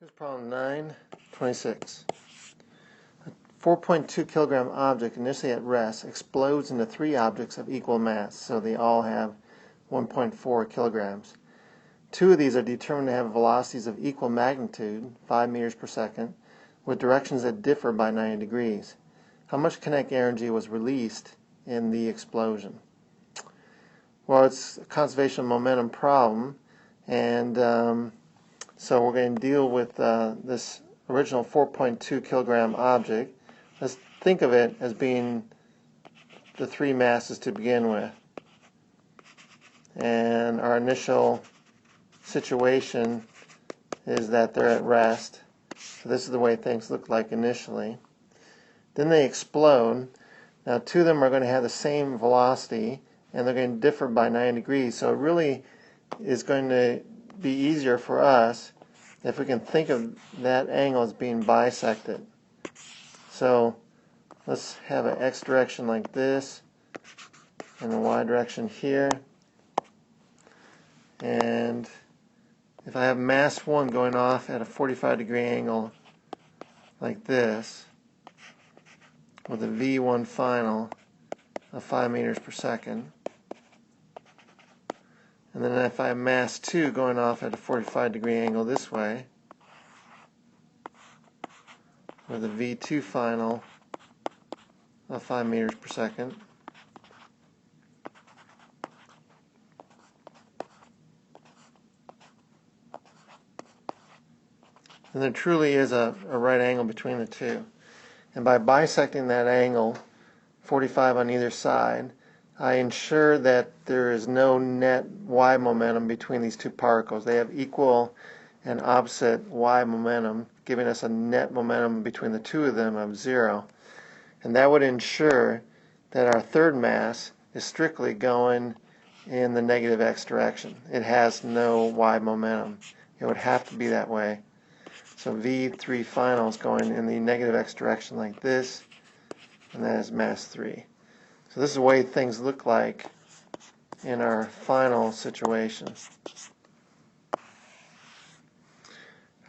Here's problem 9.26. A 4.2 kilogram object initially at rest explodes into three objects of equal mass, so they all have 1.4 kilograms. Two of these are determined to have velocities of equal magnitude, 5 meters per second, with directions that differ by 90 degrees. How much kinetic energy was released in the explosion? Well, it's a conservation of momentum problem, and so we're going to deal with this original 4.2 kilogram object. Let's think of it as being the three masses to begin with. And our initial situation is that they're at rest. So this is the way things look like initially. Then they explode. Now two of them are going to have the same velocity, and they're going to differ by 90 degrees. So it really is going to be easier for us if we can think of that angle as being bisected. So let's have an x direction like this and a y direction here. And if I have mass 1 going off at a 45-degree angle like this, with a V1 final of 5 meters per second, and then if I have mass 2 going off at a 45-degree angle this way, with a V2 final of 5 meters per second, and there truly is a right angle between the two. And by bisecting that angle, 45 on either side, I ensure that there is no net y momentum between these two particles. They have equal and opposite y momentum, giving us a net momentum between the two of them of 0. And that would ensure that our third mass is strictly going in the negative x direction. It has no y momentum. It would have to be that way. So V3 final is going in the negative x direction like this, and that is mass 3. So this is the way things look like in our final situation.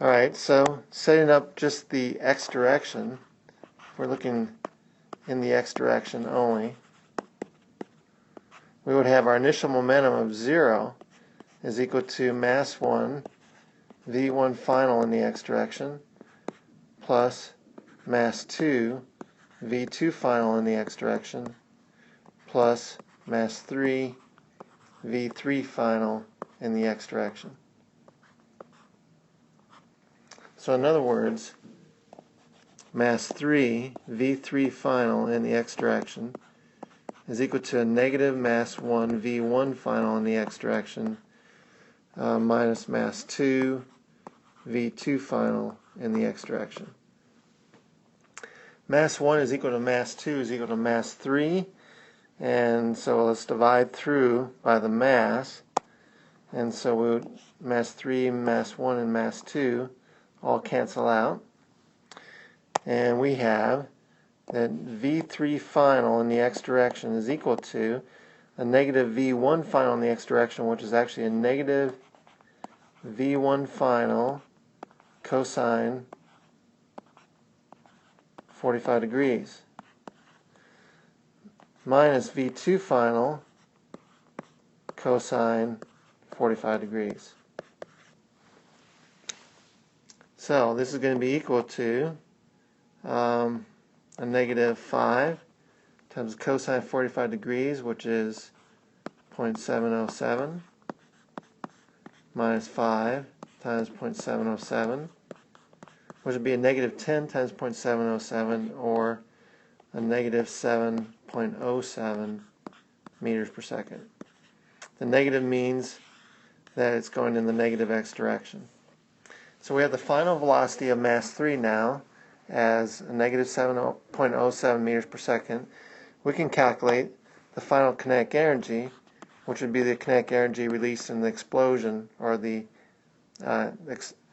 Alright, so setting up just the x direction, we're looking in the x direction only, we would have our initial momentum of 0 is equal to mass 1 V1 final in the x direction plus mass 2 V2 final in the x direction plus mass 3 V3 final in the x direction. So in other words, mass 3 V3 final in the x direction is equal to a negative mass 1 V1 final in the x direction minus mass 2 V2 final in the x direction. Mass 1 is equal to mass 2 is equal to mass 3, and so let's divide through by the mass, and so we would, mass 3, mass 1, and mass 2 all cancel out, and we have that V3 final in the x direction is equal to a negative V1 final in the x direction, which is actually a negative V1 final cosine 45 degrees minus V2 final cosine 45 degrees. So this is going to be equal to a negative 5 times cosine 45 degrees, which is 0.707, minus 5 times 0.707, which would be a negative 10 times 0.707, or a negative 7.07 meters per second. The negative means that it's going in the negative x direction. So we have the final velocity of mass 3 now as a negative 7.07 meters per second. We can calculate the final kinetic energy, which would be the kinetic energy released in the explosion, or the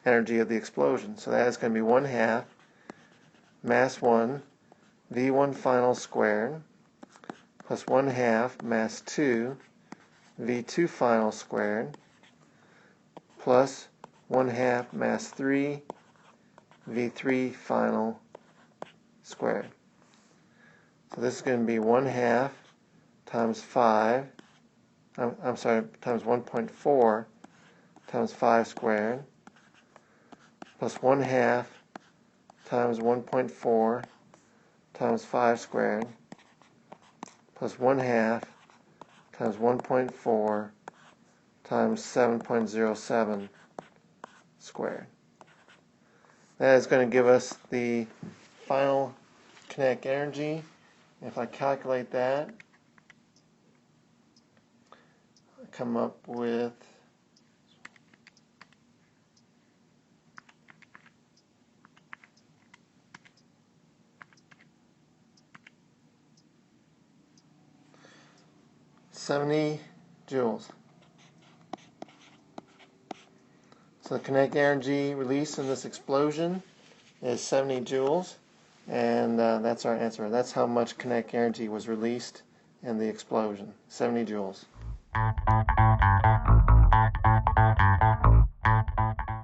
energy of the explosion. So that is going to be 1/2 mass 1 V1 final squared plus 1/2 mass 2 V2 final squared plus 1/2 mass 3 V3 final squared. So this is going to be 1/2 times 5, I'm sorry, times 1.4 times 5 squared, plus 1/2 times 1.4 times 5 squared, plus 1/2 times 1.4 times 7.07 squared. That is going to give us the final kinetic energy. If I calculate that, I come up with 70 joules. So the kinetic energy released in this explosion is 70 joules, and that's our answer. That's how much kinetic energy was released in the explosion, 70 joules.